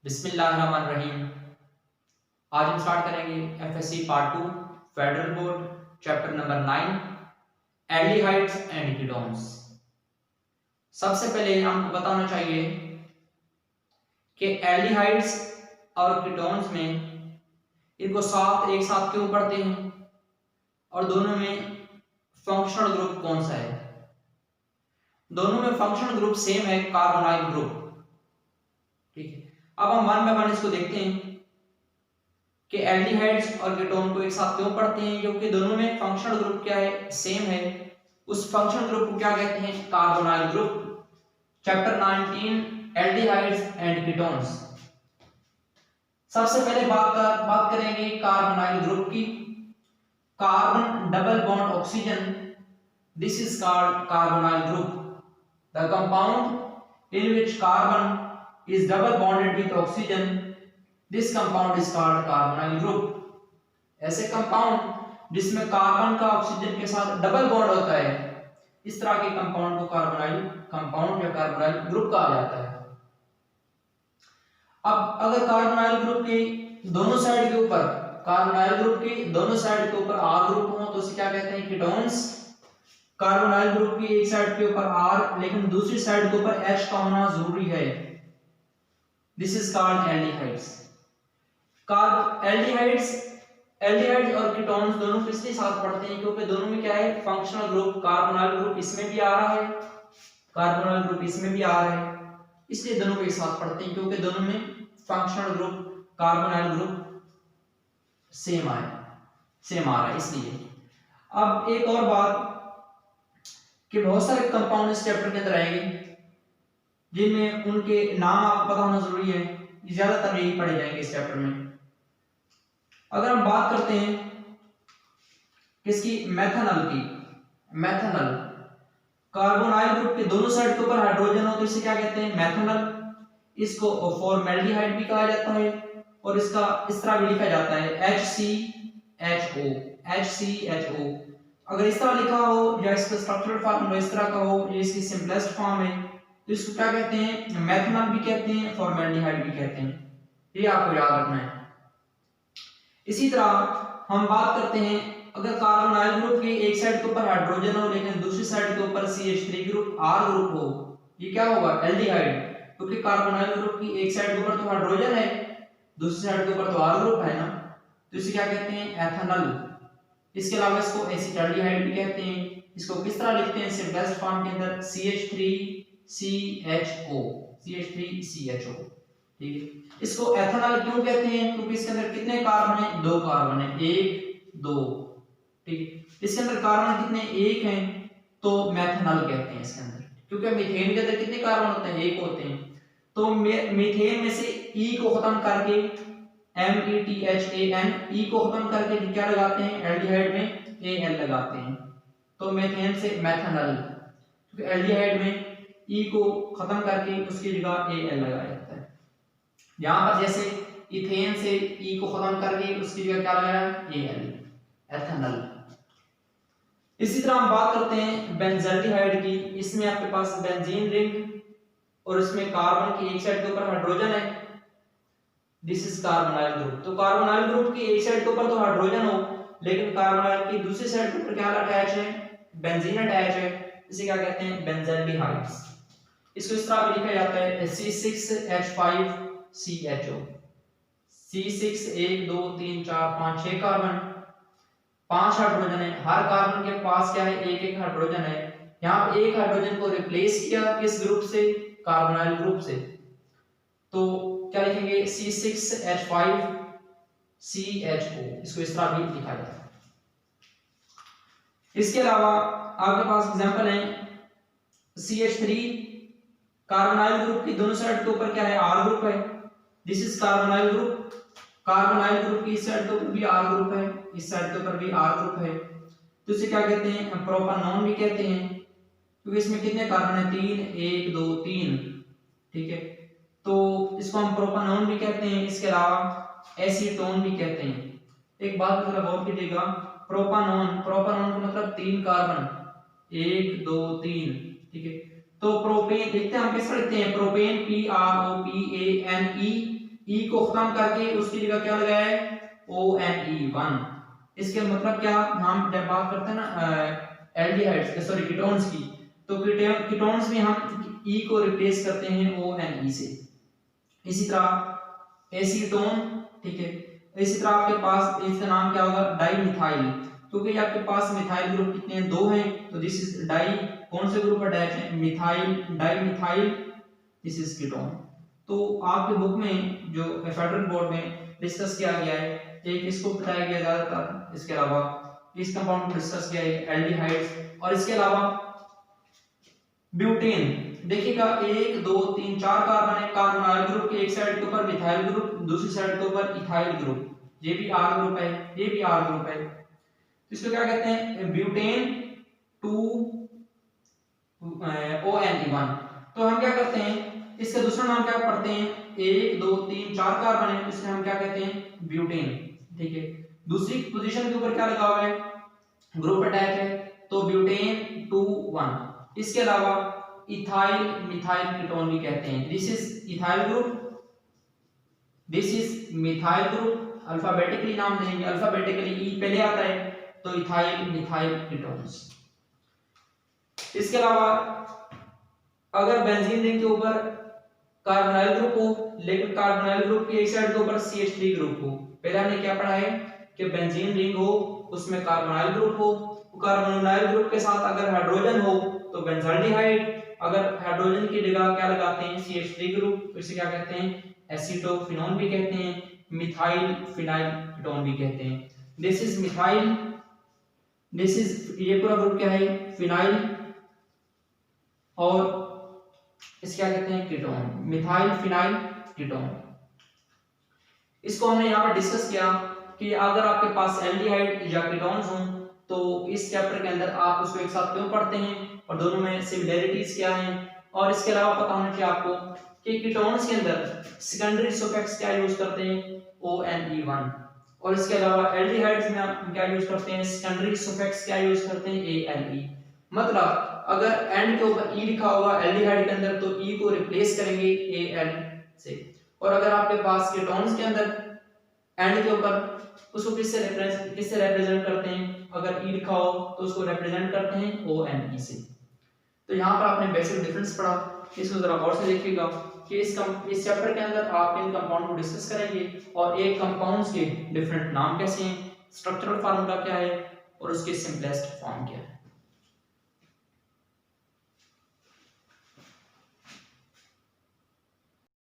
बिस्मिल्लाहिर्रहमानिर्रहीम। आज हम स्टार्ट करेंगे FSc part 2 federal board chapter number 9 aldehydes and ketones. सबसे पहले हमको बताना चाहिए कि एल्डिहाइड्स और कीटोन्स में इनको साथ एक साथ क्यों पढ़ते हैं और दोनों में फंक्शनल ग्रुप कौन सा है। दोनों में फंक्शनल ग्रुप सेम है, कार्बोनाइल ग्रुप। ठीक है, अब हम वन बाय वन इसको देखते हैं कि एल्डिहाइड्स और कीटोन को एक साथ क्यों पढ़ते हैं, क्योंकि दोनों में फंक्शनल ग्रुप क्या है, सेम है। उस फंक्शनल ग्रुप को क्या कहते हैं, carbonyl group. Chapter 19 aldehydes and ketones. सबसे पहले बात करेंगे कार्बोनाइल ग्रुप की। Carbon double bond oxygen, this is called carbonyl group. The compound in which carbon is double bonded with oxygen, this compound is called carbonyl group। ऐसे compound जिसमें carbon का oxygen के साथ डबल बॉन्ड होता है, इस तरह के कंपाउंड को कार्बोनाइल कंपाउंड या कार्बोनाइल ग्रुप कहा जाता है। अब अगर कार्बोनाइल ग्रुप के दोनों साइड के ऊपर कार्बोनाइल ग्रुप के दोनों साइड के ऊपर R ग्रुप हो तो उसे क्या कहते हैं, कीटोन्स। कार्बोनाइल ग्रुप की एक साइड के ऊपर R लेकिन दूसरी साइड के ऊपर H का होना जरूरी है, this is called aldehydes. Aldehydes और कीटोन्स दोनों किसके साथ पढ़ते हैं, क्योंकि दोनों में क्या है, फंक्शनल ग्रुप। कार्बोनाइल ग्रुप इसमें भी आ रहा है, कार्बोनाइल ग्रुप इसमें भी आ रहा है, इसलिए दोनों को एक साथ पढ़ते हैं क्योंकि दोनों में functional group carbonyl group same आ रहा है इसलिए। अब एक और बात कि बहुत सारे कंपाउंड इस चैप्टर के अंदर आएंगे जिनमें उनके नाम आपको पता होना जरूरी है, ज्यादातर यही पढ़े जाएंगे इस चैप्टर में। अगर हम बात करते हैं किसकी, मेथनॉल की। मेथनॉल कार्बोनाइल ग्रुप के दोनों साइड के ऊपर हाइड्रोजन हो तो इसे क्या कहते हैं, मेथनॉल। इसको फॉर्मेल्डिहाइड भी कहा जाता है और इसका इस तरह भी लिखा जाता है HCHO। HCHO अगर इस तरह लिखा हो या इसका स्ट्रक्चरल फॉर्म इस तरह का हो, ये इसकी सिंपलेस्ट फॉर्म है तो इसको क्या कहते हैं, मेथनॉल भी कहते हैं, फॉर्मेल्डिहाइड भी कहते हैं। ये आपको याद रखना है। इसी तरह हम बात करते हैं अगर कार्बोनाइल ग्रुप की एक साइड के ऊपर हाइड्रोजन हो लेकिन दूसरी साइड के ऊपर CH3 ग्रुप R ग्रुप हो, ये क्या होगा, एल्डिहाइड। क्योंकि कार्बोनाइल ग्रुप की एक साइड के ऊपर तो हाइड्रोजन है, दूसरी साइड के ऊपर तो R ग्रुप है ना, तो इसे क्या कहते हैं, एथेनॉल। इसके अलावा इसको एसिटाल्डिहाइड भी कहते हैं। इसको किस तरह लिखते हैं, सिंपलेस्ट फॉर्म के अंदर CH3CHO। ठीक है, इसको एथेनॉल क्यों कहते हैं, क्योंकि इसके अंदर कितने कार्बन हैं, 2 कार्बन हैं, 1 2। ठीक है, इसके अंदर कार्बन कितने, 1 हैं, तो मेथनॉल कहते हैं इसके अंदर। क्योंकि मीथेन के अंदर कितने कार्बन होते हैं, 1 होते हैं, तो मीथेन में से E को खत्म करके METHAN E को खत्म करके क्या लगाते हैं, एल्डिहाइड में AL लगाते हैं, तो मीथेन से मेथनॉल। क्योंकि एल्डिहाइड में E को खत्म करके उसकी जगह AL लगाया जाता है। यहां पर जैसे इथेन से E को खत्म करके उसकी जगह क्या लगाया, AL, एथेनॉल। इसी तरह हम बात करते हैं बेंजल्डिहाइड की। इसमें आपके पास बेंजीन रिंग और इसमें कार्बन की एक साइड के ऊपर हाइड्रोजन है, दिस इज कार्बोनाइल ग्रुप। तो कार्बोनाइल ग्रुप की एक साइड के ऊपर तो हाइड्रोजन हो लेकिन कार्बोनाइल की दूसरी साइड के ऊपर क्या अटैच है, बेंजीन अटैच है, इसे क्या कहते हैं, बेंजल्डिहाइड्स। इसको इस तरह भी लिखा जाता है C6H5CHO। C6 1 2 3 4 5 6 कार्बन, 5 हाइड्रोजन है। हर कार्बन के पास क्या है, एक एक हाइड्रोजन है। यहाँ पे एक हाइड्रोजन को रिप्लेस किया किस ग्रुप से, कार्बोनाइल ग्रुप से, तो क्या लिखेंगे, C6H5CHO। इसको इस तरह भी लिखा जाता है। इसके अलावा आपके पास एग्जांपल है CH3 कार्बोनाइल ग्रुप की दोनों साइड के ऊपर क्या है, R ग्रुप है, this is carbonyl group. Carbonyl group की इस साइड के ऊपर भी R ग्रुप है, इस साइड के ऊपर भी R ग्रुप है, तो इसे क्या कहते हैं, प्रोपानॉन भी कहते हैं। क्योंकि इसमें कितने कार्बन है, 3 1 2 3। ठीक है, तो इसको हम प्रोपानॉन भी कहते हैं। इसके अलावा एसीटोन भी कहते हैं। एक बात जरा गौर कीजिएगा, प्रोपानॉन का मतलब 3 कार्बन, 1 2 3। ठीक है, तो प्रोपेन देखते हैं हम किस लिखते हैं, प्रोपेन PROPANE ई को खत्म करके उसकी जगह क्या लगाया है ONE1। इसके मतलब क्या, हम जब बात करते हैं ना एल्डिहाइड्स सॉरी कीटोन्स की, तो कीटोन्स में हम ई को रिप्लेस करते हैं ONE से। इसी तरह एसीटोन, ठीक है, इसी तरह आपके पास इसका नाम क्या होगा डाइमिथाइल, क्योंकि आपके पास मिथाइल ग्रुप कितने हैं, 2 हैं, तो दिस इज डाई, कौन से ग्रुप का methyl, dimethyl, this is ketone. तो आपके बुक में जो फेडरल बोर्ड में डिस्कस किया गया है, एक इसको बताया गया ज्यादातर, इसके अलावा इस कंपाउंड को डिस्कस किया है एल्डिहाइड्स, और इसके अलावा ब्यूटेन। देखिएगा 1 2 3 4 कार्बन है, कार्बोनाइल ग्रुप के एक साइड के ऊपर मिथाइल ग्रुप, दूसरी साइड के ऊपर इथाइल ग्रुप, ये भी R ग्रुप है, ये भी R ग्रुप है, तो इसको क्या कहते हैं ब्यूटेन 2 ONE1। तो हम क्या करते हैं, इसका दूसरा नाम क्या पढ़ते हैं, 1 2 3 4 कार्बन है, इसमें हम क्या कहते हैं ब्यूटेन, ठीक है। दूसरी पोजीशन के ऊपर क्या लगा हुआ है, ग्रुप अटैच है, तो ब्यूटेन 2 1। इसके अलावा इथाइल मिथाइल कीटोन भी कहते हैं, this is ethyl group, this is methyl group, alphabetically नाम देंगे, अल्फाबेटिकली ई पहले आता है, तो इथाइल मिथाइल कीटोन्स। इसके अलावा अगर बेंजीन रिंग के ऊपर कार्बोनाइल ग्रुप हो, लेकिन कार्बोनाइल ग्रुप की एक साइड के ऊपर CH3 ग्रुप हो, पहले हमने क्या पढ़ा है कि बेंजीन रिंग हो उसमें कार्बोनाइल ग्रुप हो, कार्बोनाइल ग्रुप के साथ अगर हाइड्रोजन हो तो बेंजाल्डिहाइड, अगर हाइड्रोजन की जगह क्या लगाते हैं CH3 ग्रुप, तो इसे क्या कहते हैं एसीटोफिनोन भी कहते हैं, मिथाइल फिनाइल कीटोन भी कहते हैं। This is methyl, this is ये पूरा ग्रुप क्या है फिनाइल, और इसे क्या कहते हैं कीटोन, मिथाइल फिनाइल कीटोन। इसको हमने यहाँ पर डिस्कस किया कि अगर आपके पास एल्डिहाइड या कीटोन्स हों तो इस चैप्टर के अंदर आप उसको एक साथ क्यों पढ़ते हैं और दोनों में सिमिलरिटीज क्या हैं, और इसके अलावा पता होना चाहिए आपको कि कीटोन्स के अंदर सेकेंडरी सफिक्स क्या यूज करते हैं ONE1, और इसके अलावा एल्डिहाइड्स में हम क्या यूज करते हैं सेकेंडरी सफिक्स क्या यूज करते हैं ALE। मतलब अगर एंड के ऊपर ई लिखा होगा एल्डिहाइड के अंदर तो ई को रिप्लेस करेंगे AL से, और अगर आपके पास कीटोन्स के अंदर एंड के ऊपर उसको किससे रिप्रेजेंट करते हैं, अगर ई लिखा हो तो उसको रिप्रेजेंट करते हैं ONE से। तो यहाँ पर आपने बेसिक डिफरेंस पढ़ा, इसको जरा गौर से देखिएगा कि इस चैप्टर के अंदर आप इन कंपाउंड को डिस्कस करेंगे और एक कंपाउंड्स के डिफरेंट नाम कैसे हैं, स्ट्रक्चरल फार्मूला क्या है और उसके सिंपलेस्ट फॉर्म क्या है।